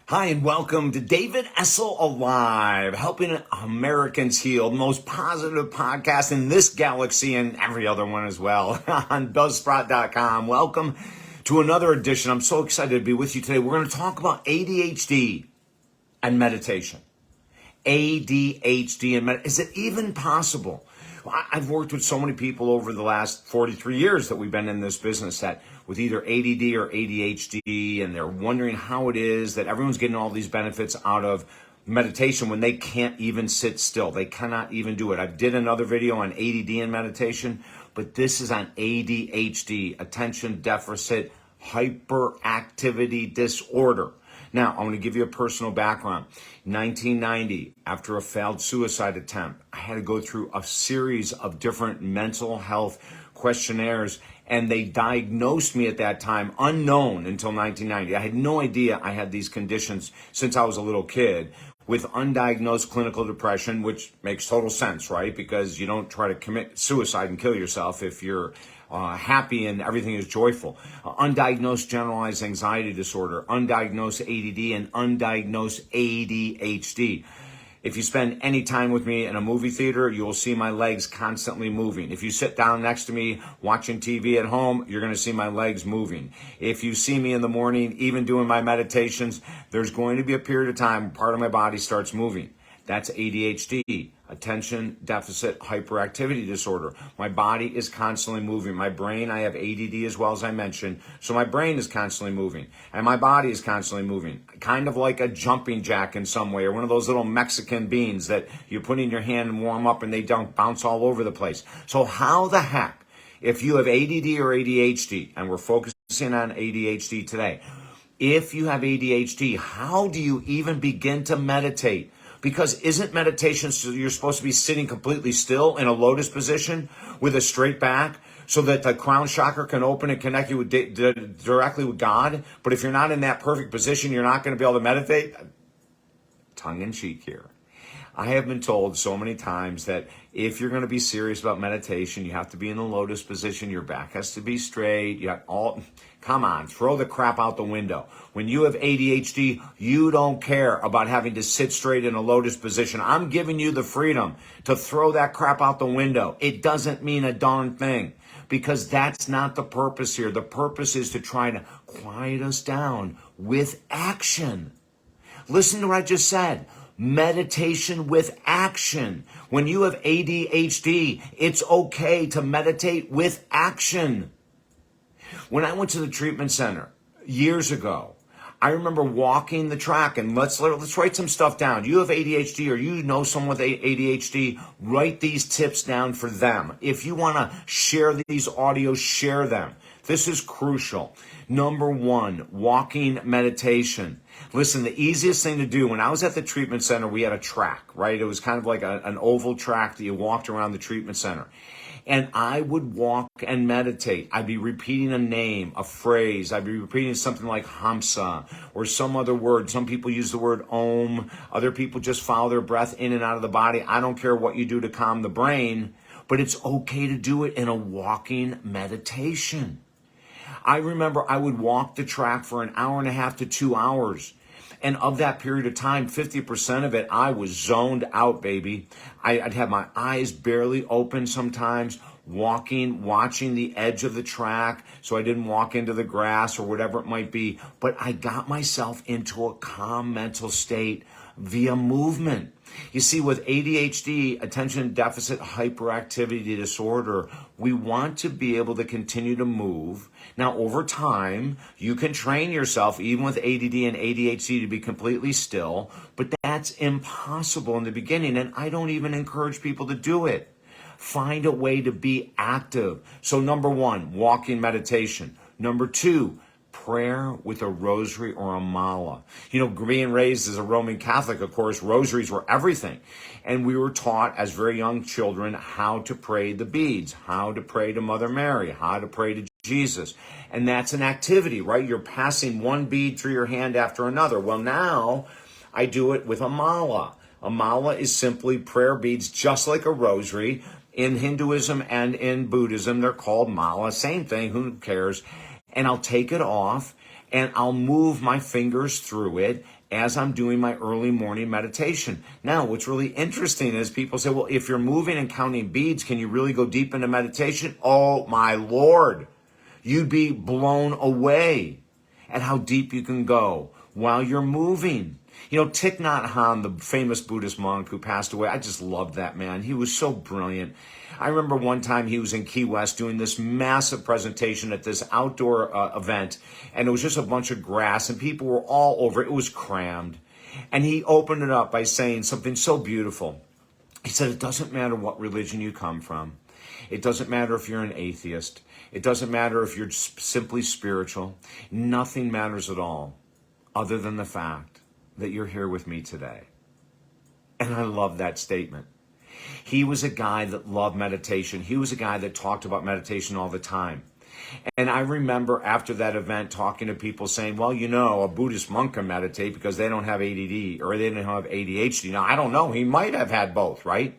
Hi, and welcome to David Essel Alive, helping Americans heal, the most positive podcast in this galaxy and every other one as well on Buzzsprout.com. Welcome to another edition. I'm so excited to be with you today. We're going to talk about ADHD and meditation. ADHD and meditation. Is it even possible? I've worked with so many people over the last 43 years that we've been in this business that with either ADD or ADHD, and they're wondering how it is that everyone's getting all these benefits out of meditation when they can't even sit still. They cannot even do it. I did another video on ADD and meditation, but this is on ADHD, attention deficit hyperactivity disorder. Now, I'm going to give you a personal background. 1990, after a failed suicide attempt, I had to go through a series of different mental health questionnaires, and they diagnosed me at that time, unknown until 1990. I had no idea I had these conditions since I was a little kid, with undiagnosed clinical depression, which makes total sense, right? Because you don't try to commit suicide and kill yourself if you're happy and everything is joyful. Undiagnosed generalized anxiety disorder, undiagnosed ADD, and undiagnosed ADHD. If you spend any time with me in a movie theater, you will see my legs constantly moving. If you sit down next to me watching TV at home, you're going to see my legs moving. If you see me in the morning, even doing my meditations, there's going to be a period of time part of my body starts moving. That's ADHD, attention deficit hyperactivity disorder. My body is constantly moving. My brain, I have ADD as well, as I mentioned. So my brain is constantly moving and my body is constantly moving. Kind of like a jumping jack in some way, or one of those little Mexican beans that you put in your hand and warm up and they don't bounce all over the place. So how the heck, if you have ADD or ADHD, and we're focusing on ADHD today, if you have ADHD, how do you even begin to meditate? Because isn't meditation so you're supposed to be sitting completely still in a lotus position with a straight back so that the crown chakra can open and connect you with directly with God? But if you're not in that perfect position, you're not going to be able to meditate? Tongue in cheek here. I have been told so many times that if you're going to be serious about meditation, you have to be in the lotus position. Your back has to be straight. Come on, throw the crap out the window. When you have ADHD, you don't care about having to sit straight in a lotus position. I'm giving you the freedom to throw that crap out the window. It doesn't mean a darn thing, because that's not the purpose here. The purpose is to try to quiet us down with action. Listen to what I just said. Meditation with action. When you have ADHD, it's okay to meditate with action. When I went to the treatment center years ago, I remember walking the track, and let's write some stuff down. You have ADHD, or you know someone with ADHD, write these tips down for them. If you want to share these audios, share them. This is crucial. Number one, walking meditation. Listen, the easiest thing to do, when I was at the treatment center, we had a track, right? It was kind of like an oval track that you walked around the treatment center. And I would walk and meditate. I'd be repeating a name, a phrase. I'd be repeating something like Hamsa or some other word. Some people use the word Om. Other people just follow their breath in and out of the body. I don't care what you do to calm the brain, but it's okay to do it in a walking meditation. I remember I would walk the track for an hour and a half to 2 hours. And of that period of time, 50% of it, I was zoned out, baby. I'd have my eyes barely open sometimes, walking, watching the edge of the track so I didn't walk into the grass or whatever it might be. But I got myself into a calm mental state via movement. You see, with ADHD, attention deficit hyperactivity disorder, we want to be able to continue to move. Now, over time, you can train yourself, even with ADD and ADHD, to be completely still, but that's impossible in the beginning, and I don't even encourage people to do it. Find a way to be active. So number one, walking meditation. Number two, prayer with a rosary or a mala. You know, being raised as a Roman Catholic, of course, rosaries were everything. And we were taught as very young children how to pray the beads, how to pray to Mother Mary, how to pray to Jesus. And that's an activity, right? You're passing one bead through your hand after another. Well, now I do it with a mala. A mala is simply prayer beads, just like a rosary. In Hinduism and in Buddhism, they're called mala. Same thing, who cares? and I'll take it off and I'll move my fingers through it as I'm doing my early morning meditation. Now, what's really interesting is people say, well, if you're moving and counting beads, can you really go deep into meditation? Oh my Lord, you'd be blown away at how deep you can go while you're moving. You know, Thich Nhat Hanh, the famous Buddhist monk who passed away, I just loved that man. He was so brilliant. I remember one time he was in Key West doing this massive presentation at this outdoor event, and it was just a bunch of grass, and people were all over it. It was crammed. And he opened it up by saying something so beautiful. He said, it doesn't matter what religion you come from. It doesn't matter if you're an atheist. It doesn't matter if you're simply spiritual. Nothing matters at all other than the fact that you're here with me today. And I love that statement. He was a guy that loved meditation. He was a guy that talked about meditation all the time. And I remember after that event talking to people saying, well, you know, a Buddhist monk can meditate because they don't have ADD or they don't have ADHD. Now, I don't know. He might have had both, right?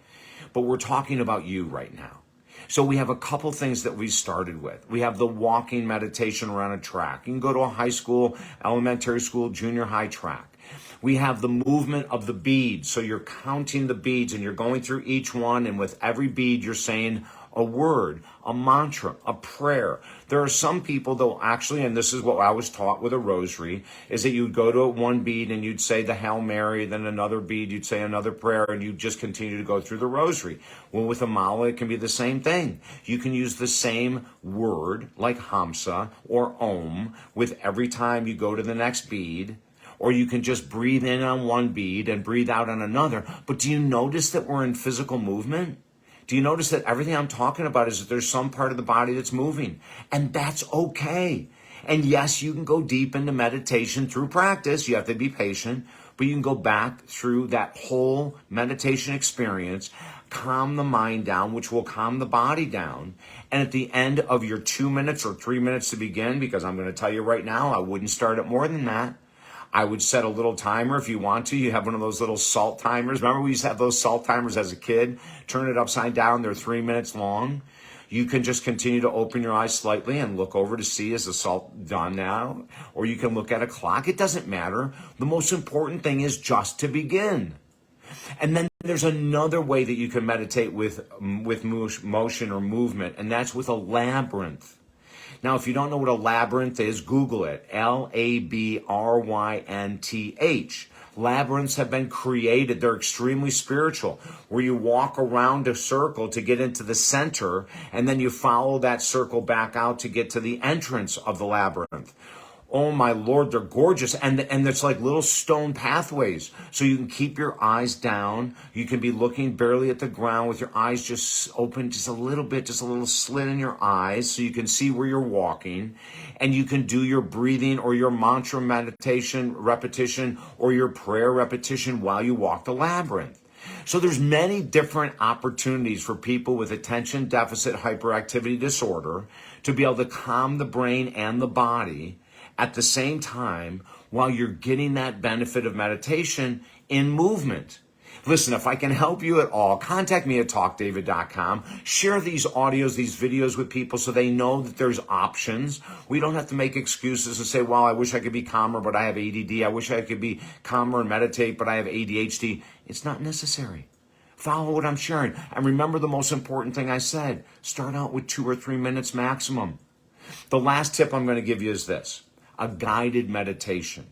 But we're talking about you right now. So we have a couple things that we started with. We have the walking meditation around a track. You can go to a high school, elementary school, junior high track. We have the movement of the beads. So you're counting the beads and you're going through each one. And with every bead, you're saying a word, a mantra, a prayer. There are some people though actually, and this is what I was taught with a rosary, is that you'd go to one bead and you'd say the Hail Mary, then another bead, you'd say another prayer, and you just continue to go through the rosary. Well, with a mala, it can be the same thing. You can use the same word like Hamsa or Om with every time you go to the next bead. Or you can just breathe in on one bead and breathe out on another. But do you notice that we're in physical movement? Do you notice that everything I'm talking about is that there's some part of the body that's moving? And that's okay. And yes, you can go deep into meditation through practice. You have to be patient. But you can go back through that whole meditation experience, calm the mind down, which will calm the body down. And at the end of your 2 minutes or 3 minutes to begin, because I'm going to tell you right now, I wouldn't start it more than that. I would set a little timer if you want to. You have one of those little salt timers. Remember we used to have those salt timers as a kid? Turn it upside down. They're 3 minutes long. You can just continue to open your eyes slightly and look over to see, is the salt done now? Or you can look at a clock. It doesn't matter. The most important thing is just to begin. And then there's another way that you can meditate with motion or movement, and that's with a labyrinth. Now, if you don't know what a labyrinth is, Google it. Labyrynth. Labyrinths have been created. They're extremely spiritual, where you walk around a circle to get into the center, and then you follow that circle back out to get to the entrance of the labyrinth. Oh my Lord, they're gorgeous. And it's like little stone pathways. So you can keep your eyes down. You can be looking barely at the ground with your eyes just open, just a little bit, just a little slit in your eyes so you can see where you're walking. And you can do your breathing or your mantra meditation repetition or your prayer repetition while you walk the labyrinth. So there's many different opportunities for people with attention deficit hyperactivity disorder to be able to calm the brain and the body at the same time while you're getting that benefit of meditation in movement. Listen, if I can help you at all, contact me at talkdavid.com. Share these audios, these videos with people so they know that there's options. We don't have to make excuses and say, well, I wish I could be calmer, but I have ADD. I wish I could be calmer and meditate, but I have ADHD. It's not necessary. Follow what I'm sharing. And remember the most important thing I said. Start out with 2 or 3 minutes maximum. The last tip I'm going to give you is this. A guided meditation.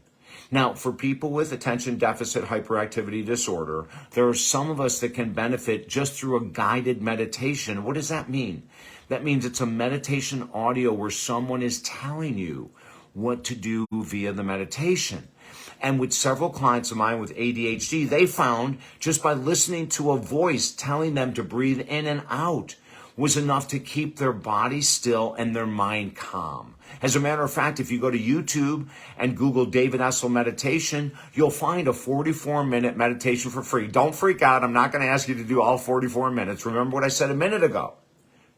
Now, for people with attention deficit hyperactivity disorder, there are some of us that can benefit just through a guided meditation. What does that mean? That means it's a meditation audio where someone is telling you what to do via the meditation. And with several clients of mine with ADHD, they found just by listening to a voice telling them to breathe in and out was enough to keep their body still and their mind calm. As a matter of fact, if you go to YouTube and Google David Essel meditation, you'll find a 44-minute meditation for free. Don't freak out. I'm not going to ask you to do all 44 minutes. Remember what I said a minute ago.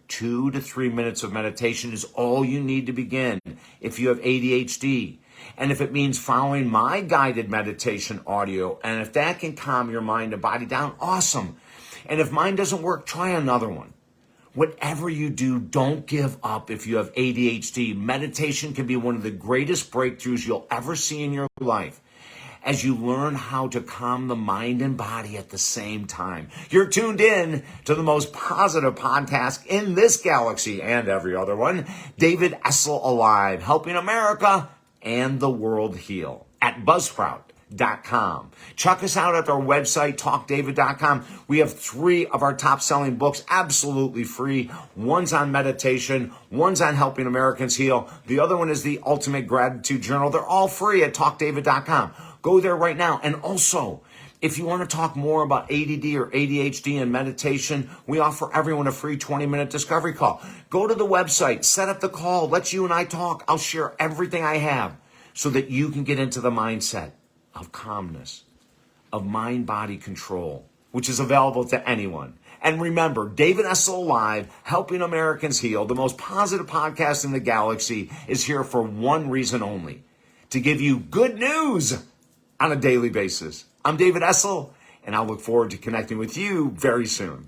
2 to 3 minutes of meditation is all you need to begin if you have ADHD. And if it means following my guided meditation audio, and if that can calm your mind and body down, awesome. And if mine doesn't work, try another one. Whatever you do, don't give up if you have ADHD. Meditation can be one of the greatest breakthroughs you'll ever see in your life as you learn how to calm the mind and body at the same time. You're tuned in to the most positive podcast in this galaxy and every other one, David Essel Alive, helping America and the world heal at Buzzsprout.com. Check us out at our website, talkdavid.com. We have 3 of our top-selling books absolutely free. One's on meditation, one's on helping Americans heal. The other one is the Ultimate Gratitude Journal. They're all free at talkdavid.com. Go there right now. And also, if you want to talk more about ADD or ADHD and meditation, we offer everyone a free 20-minute discovery call. Go to the website, set up the call, let you and I talk. I'll share everything I have so that you can get into the mindset of calmness, of mind-body control, which is available to anyone. And remember, David Essel Live, helping Americans heal, the most positive podcast in the galaxy, is here for one reason only: to give you good news on a daily basis. I'm David Essel, and I'll look forward to connecting with you very soon.